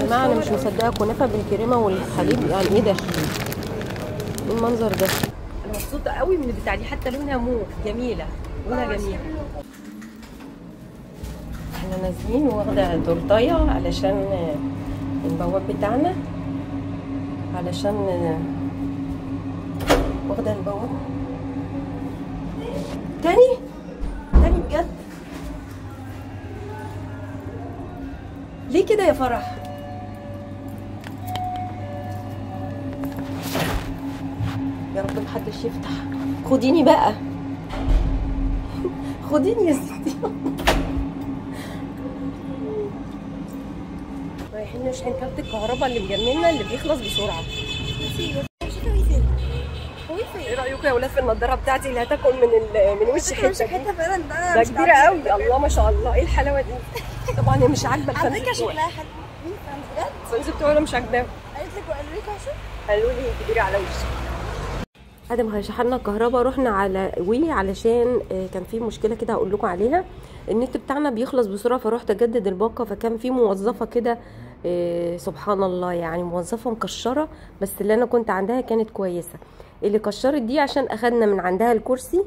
جماعه انا مش مصدقه كنافه بالكريمه والحليب، يعني ايه ده؟ ايه المنظر ده؟ انا مبسوطه قوي من البتاع دي، حتى لونها موف، جميله، لونها جميل. احنا نازلين واخده تورتايه علشان البواب بتاعنا، علشان واخده البواب تاني بجد. ليه كده يا فرح؟ يا رب محدش يفتح. خديني بقى خديني يا ستي. رايحين نشحن كارت الكهرباء اللي مجننا اللي بيخلص بسرعه. ايه رايكم يا ولاد في النضاره بتاعتي اللي هتاكل من وش حته؟ فعلا ده كبيره قوي، الله ما شاء الله، ايه الحلاوه دي؟ طبعا هي مش عاجبه الفانز على فكره بتوعي. شكلها حلو. مين بجد؟ الفانز بتوعي مش عاجباهم. قالت لك وقالوا لك عشان قالوا لي كبيره على وشي. بعد ما شحنا الكهرباء رحنا على وي علشان كان في مشكله كده هقول لكم عليها. النت بتاعنا بيخلص بسرعه، فروحت اجدد الباقه، فكان في موظفه كده سبحان الله، يعني موظفه مكشره، بس اللي انا كنت عندها كانت كويسه. اللي كشرت دي عشان اخدنا من عندها الكرسي،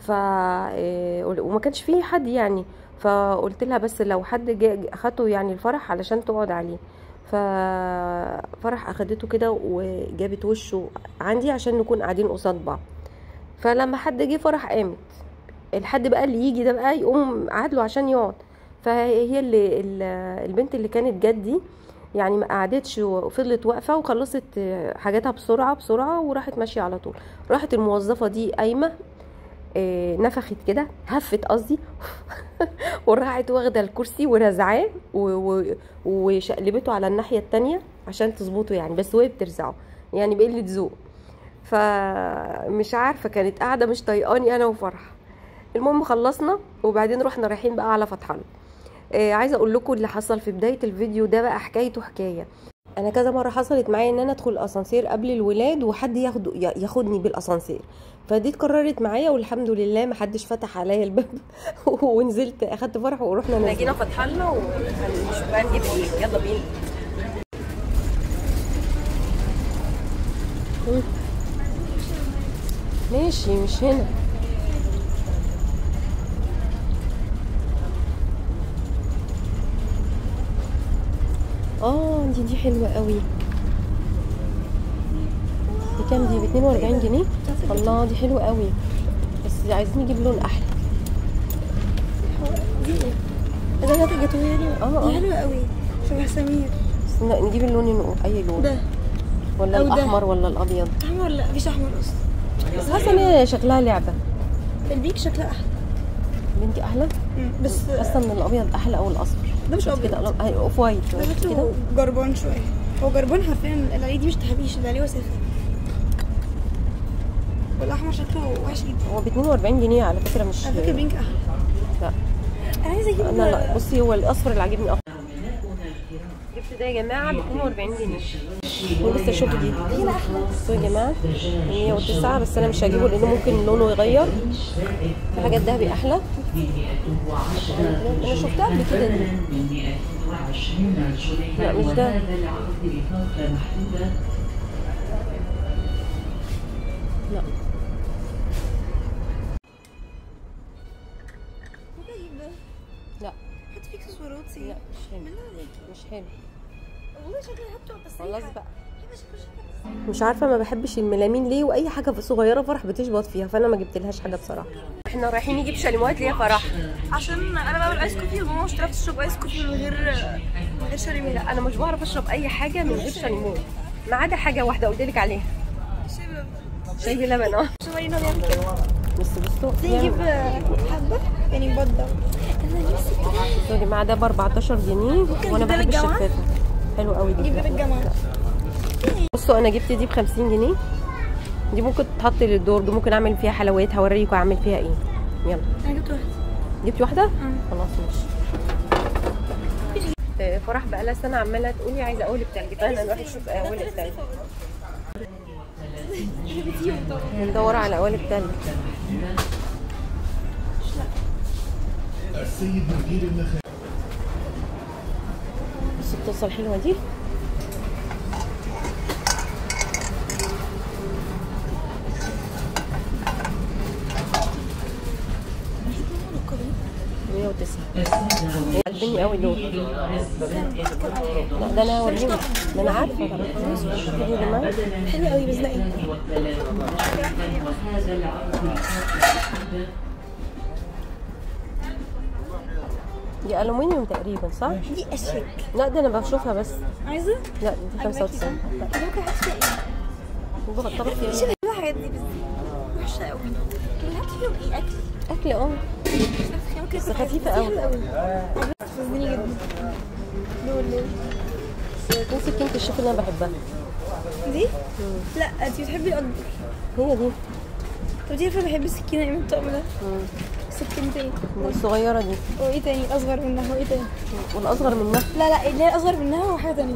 وما كانش فيه حد يعني، فقلت لها بس لو حد جه اخدته يعني الفرح علشان تقعد عليه. ففرح اخدته كده وجابت وشه عندي عشان نكون قاعدين قصاد بعض. فلما حد جه فرح قامت، الحد بقى اللي يجي ده بقى يقوم قعد له عشان يقعد. فهي اللي البنت اللي كانت جت دي يعني ما قعدتش وفضلت واقفه وخلصت حاجاتها بسرعه وراحت ماشيه على طول. راحت الموظفه دي قايمه نفخت كده، هفت قصدي وراحت واخده الكرسي ورزعاه وشقلبته على الناحيه التانية عشان تظبطه يعني، بس وهي بترزعه يعني بقله ذوق. فمش عارفه كانت قاعده مش طايقاني انا وفرح. المهم خلصنا وبعدين رحنا رايحين بقى على فتح الله. عايزه اقول لكم اللي حصل في بدايه الفيديو ده بقى حكايته حكايه. انا كذا مره حصلت معايا ان انا ادخل الاسانسير قبل الولاد وحد ياخدني بالاسانسير، فدي اتكررت معايا والحمد لله ما حدش فتح عليا الباب ونزلت اخدت فرح ورحنا نزلنا. جينا فتح الله وهنشوف بقى نجيب ايه، يلا بينا. ماشي مش هنا. دي حلوه قوي. بكام دي؟ ب 42 جنيه. الله دي حلوه قوي، بس عايزين نجيب لون احلى. دي ده جاتو دي حلوه قوي شبه سمير. بس نجيب اللون اي لون ده ولا الاحمر ولا الابيض؟ احمر. لا مفيش احمر اصلا، بس حاسه ان هي شكلها لعبه. البيك شكلها احلى. بنتي احلى بس حاسه ان الابيض احلى او الاصفر. ده مش ابيض كده اوف وايت كده، جربان شويه. هو جربان حرفيا، اللي عليه دي مش تحبيش، اللي عليه وسافه. والاحمر شكله وحش جدا. هو ب 42 جنيه على فكره، مش على فكره بينك احلى. لا انا عايزه اجيب. لا بصي هو الاصفر اللي عاجبني اكتر. جبت ده يا جماعه ب 42 جنيه. ولسه شوفوا دي هنا احلى. بصوا يا جماعه 109، بس انا مش هجيبه لانه ممكن لونه يغير. في حاجات دهبي احلى. انا شفتها قبل كده دي. لا مش ده. لا لا حط فيك اكسسوارات. لا مش حلو. مش حلو والله شكلها حطه بس خلاص بقى. مش عارفه ما بحبش الملامين ليه، واي حاجه صغيره فرح بتشبط فيها، فانا ما جبتلهاش حاجه بصراحه. احنا رايحين نجيب شاليموات ليه يا فرح؟ عشان انا بعمل ايس كوفي وماما مش بتعرف تشرب ايس كوفي من غير شاليمو. لا انا مش بعرف اشرب اي حاجه من غير شاليمو، ما عدا حاجه واحده قلت لك عليها، شاي بلبن. عشان ورينا بيعمل كده. بصوا نجيب حبه يعني بيضه. انا نفسي بصوا يا جماعه ده ب 14 جنيه وانا بحب الشفافه. حلو قوي دي. نجيب باب الجامعه. بصوا انا جبت دي ب 50 جنيه. دي ممكن تتحط للدرج، ممكن اعمل فيها حلويات، هوريكم اعمل فيها ايه. يلا انا جبت واحده. جبتي واحده؟ خلاص ماشي. فرح بقالها سنه عماله تقولي عايزه اقول بتلج، فانا نروح نشوف اقوال التلج. ندور على اقوال التلج. السيد مدير المخابز. بصوا الطاسه الحلوه دي عاجبني قوي دول. لا ده انا هوريهم، ده انا عارفه. شوفي دي يا جماعه حلوه قوي بس ده ايه؟ دي الومنيوم تقريبا صح؟ دي اشيك. لا ده انا بشوفها بس. عايزه؟ لا دي 95. ممكن احط فيها ايه؟ بغطى فيها شوفي الحاجات دي بس وحشه قوي. طب هات فيهم ايه اكل؟ اكل بس خفيفه قوي. بتفزني جدا. دول دي سكينة الشوف اللي انا بحبها. دي؟ لا انتي بتحبي الاكبر. هي دي. طب دي عارفه بحب السكينه من الطقم ده. سكينتين. والصغيرة دي. وايه تاني؟ اصغر منها وايه تاني؟ والاصغر منها. لا اللي هي اصغر منها وحاجه تانيه.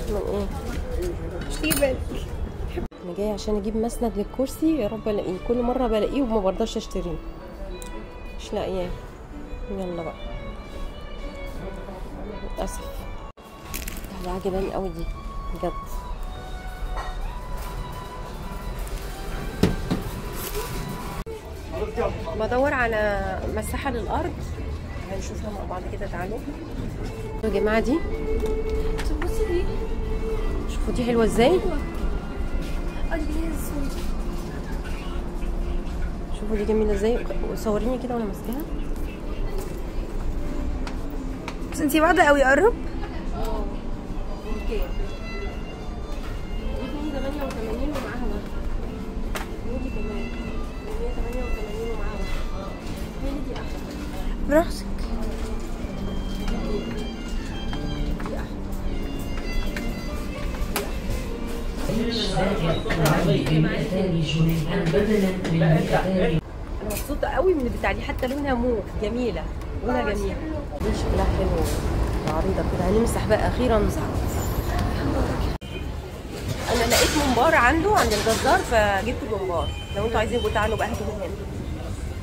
من ايه؟ مش تيجي بالك. انا جايه عشان اجيب مسند للكرسي، يا رب الاقيه. كل مره بلاقيه وما برضاش اشتريه، مش لاقياه. يلا بقى للاسف. دي عجباني قوي دي بجد. بدور على مساحه للارض، هنشوفها مع بعض كده. تعالوا يا جماعه دي، بصي دي. شوفوا دي حلوه ازاي. شوفوا دي جميله ازاي. صوريني كده وانا ماسكاها. بس انتي بعد قوي قرب. اوكي. ودي 88 ومعاها واحده. ودي كمان 188 ومعاها واحده. هي دي احلى. براحتك. دي احلى. انا مبسوطه قوي من البتاع دي، حتى لونها موف جميله. لونها جميل. دي شكلها حلو وعريضه كده. هنمسح بقى اخيرا. انا لقيت ممبار عنده عند الجزار فجبت الممبار. لو انتوا عايزين يبقوا تعالوا بقى هاتوا من هنا.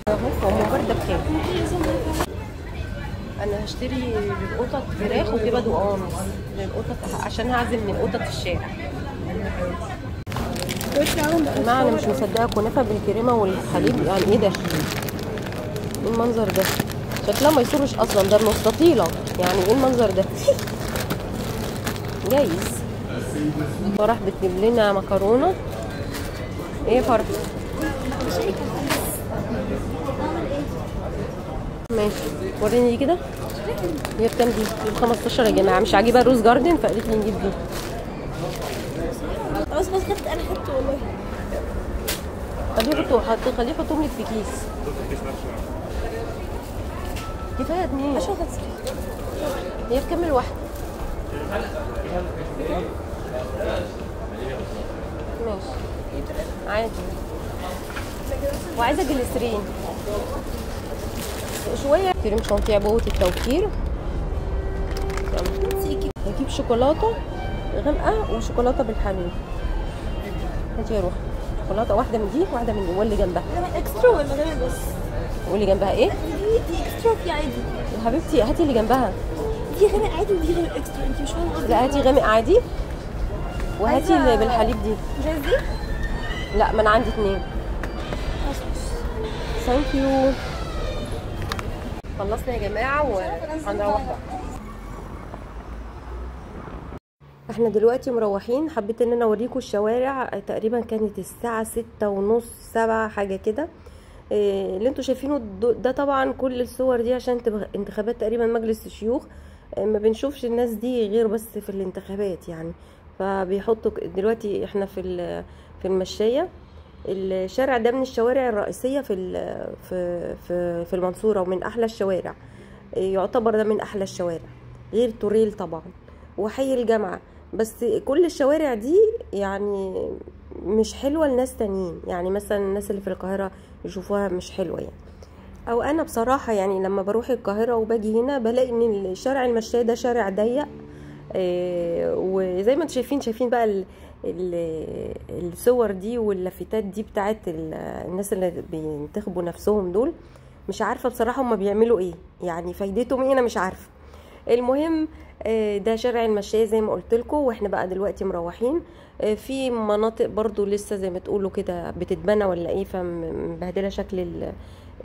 اهو الممبار ده بكام؟ انا هشتري للقطط فراخ وكبد وقوانص للقطط عشان هعزم من القطط في الشارع. يا جماعه انا مش مصدقه كنافه بالكريمه والحليب. يعني ايه ده؟ ايه المنظر ده؟ شكلها ما يصرش اصلا، ده مستطيله. يعني ايه المنظر ده؟ جايز فرح بتجيب لنا مكرونه. ايه فرح؟ ماشي وريني دي كده. هي بكام دي؟ ب 15 يا جماعه. مش عاجبها روز جاردن فقالت لي نجيب دي. بس خدت انا خدت والله. خليه يحطهم لك في كيس. كفايه اتنين. عشان خدت. هي بكام الواحده؟ ماشي عادي. وعايزه جليسرين شويه. كريم شانتيه بوة التوفير. هجيب شوكولاته غامقه وشوكولاته بالحليب. هاتي يا روحي شوكولاته واحده من دي واحده من دي واللي جنبها. اكسترا ولا غير بس؟ واللي جنبها ايه؟ دي اكسترا في عادي يا حبيبتي هاتي اللي جنبها. دي غامق عادي ودي غامق اكسترا. انت مش فاهمه قصدي؟ لا هاتي غامق عادي وهاتي اللي بالحليب دي. مش عايز دي؟ لا ما انا عندي اتنين. ثانك يو. خلصنا يا جماعه وهنروح بقى. احنا دلوقتي مروحين. حبيت ان انا اوريكم الشوارع. تقريبا كانت الساعه 6:30 7 حاجه كده. اللي انتوا شايفينه ده طبعا كل الصور دي عشان انتخابات تقريبا مجلس الشيوخ. ما بنشوفش الناس دي غير بس في الانتخابات يعني. فبيحطوا دلوقتي احنا في المشاية. الشارع ده من الشوارع الرئيسية في المنصورة ومن احلى الشوارع. يعتبر ده من احلى الشوارع غير توريل طبعا وحي الجامعة. بس كل الشوارع دي يعني مش حلوة لناس تانيين. يعني مثلا الناس اللي في القاهرة يشوفوها مش حلوة يعني. او انا بصراحة يعني لما بروح القاهرة وباجي هنا بلاقي ان الشارع المشاية ده شارع ضيق. وزي ما انتم شايفين بقى الصور دي واللافتات دي بتاعت الناس اللي بينتخبوا نفسهم دول. مش عارفة بصراحة هما بيعملوا ايه يعني، فايدتهم ايه انا مش عارفة. المهم ده شارع المشاية زي ما قلت لكم. واحنا بقى دلوقتي مروحين. في مناطق برضو لسه زي ما تقولوا كده بتتبنى ولا ايه، فمبهدله شكل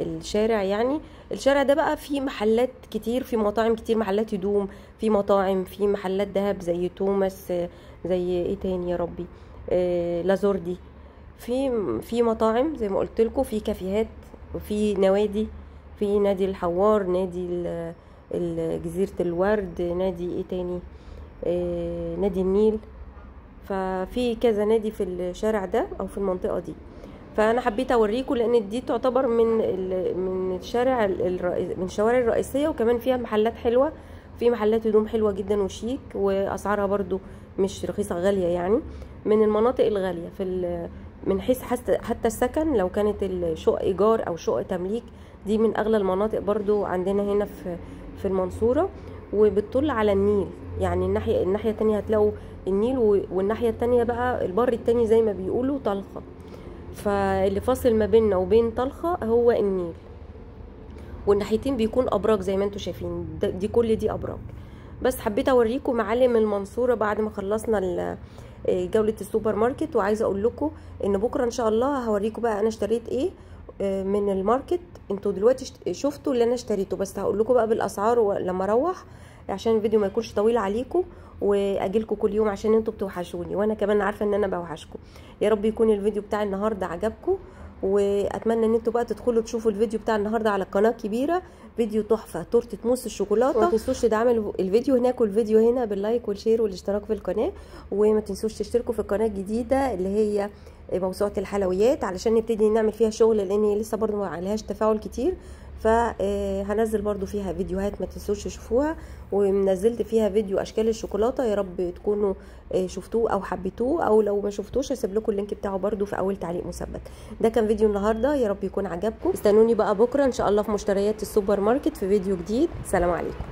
الشارع يعني. الشارع ده بقى فيه محلات كتير، في مطاعم كتير، محلات هدوم، في مطاعم، في محلات دهب زي توماس، زي ايه تاني يا ربي، لازوردي، في مطاعم زي ما قلت لكم، في كافيهات، وفي نوادي، في نادي الحوار، نادي جزيرة الورد، نادي ايه تاني، نادي النيل. ففي كذا نادي في الشارع ده او في المنطقة دي. فانا حبيت اوريكم لان دي تعتبر من الشارع من الشوارع الرئيسيه، وكمان فيها محلات حلوه، في محلات هدوم حلوه جدا وشيك، واسعارها برضو مش رخيصه، غاليه يعني، من المناطق الغاليه من حيث حتى السكن، لو كانت الشقه ايجار او شقه تمليك، دي من اغلى المناطق برضو عندنا هنا في المنصوره. وبتطل على النيل، يعني الناحيه التانية هتلاقوا النيل، والناحيه التانية بقى البر التاني زي ما بيقولوا طلخه، فاللي فاصل ما بيننا وبين طلخة هو النيل، والناحيتين بيكون ابراج زي ما انتم شايفين، دي كل دي ابراج. بس حبيت اوريكم معالم المنصورة بعد ما خلصنا جولة السوبر ماركت. وعايزة اقول لكم ان بكرة ان شاء الله هوريكم بقى انا اشتريت ايه من الماركت. انتوا دلوقتي شفتوا اللي انا اشتريته، بس هقول لكم بقى بالاسعار لما اروح، عشان الفيديو ما يكونش طويل عليكم، واجيلكم كل يوم عشان انتوا بتوحشوني، وانا كمان عارفه ان انا بوحشكم. يا رب يكون الفيديو بتاع النهارده عجبكم، واتمنى ان انتوا بقى تدخلوا تشوفوا الفيديو بتاع النهارده على القناه الكبيره، فيديو تحفه، تورته موس الشوكولاته. وما تنسوش تدعموا الفيديو هناك والفيديو هنا باللايك والشير والاشتراك في القناه، وما تنسوش تشتركوا في القناه الجديده اللي هي موسوعه الحلويات، علشان نبتدي نعمل فيها شغل، لان لسه برضو ما عليهاش تفاعل كتير، فهنزل برضو فيها فيديوهات ما تنسوش تشوفوها. ونزلت فيها فيديو اشكال الشوكولاته، يا رب تكونوا شفتوه او حبيتوه، او لو ما شفتوش هسيب لكم اللينك بتاعه برضو في اول تعليق مثبت. ده كان فيديو النهارده، يا رب يكون عجبكم. استنوني بقى بكره ان شاء الله في مشتريات السوبر ماركت في فيديو جديد. سلام عليكم.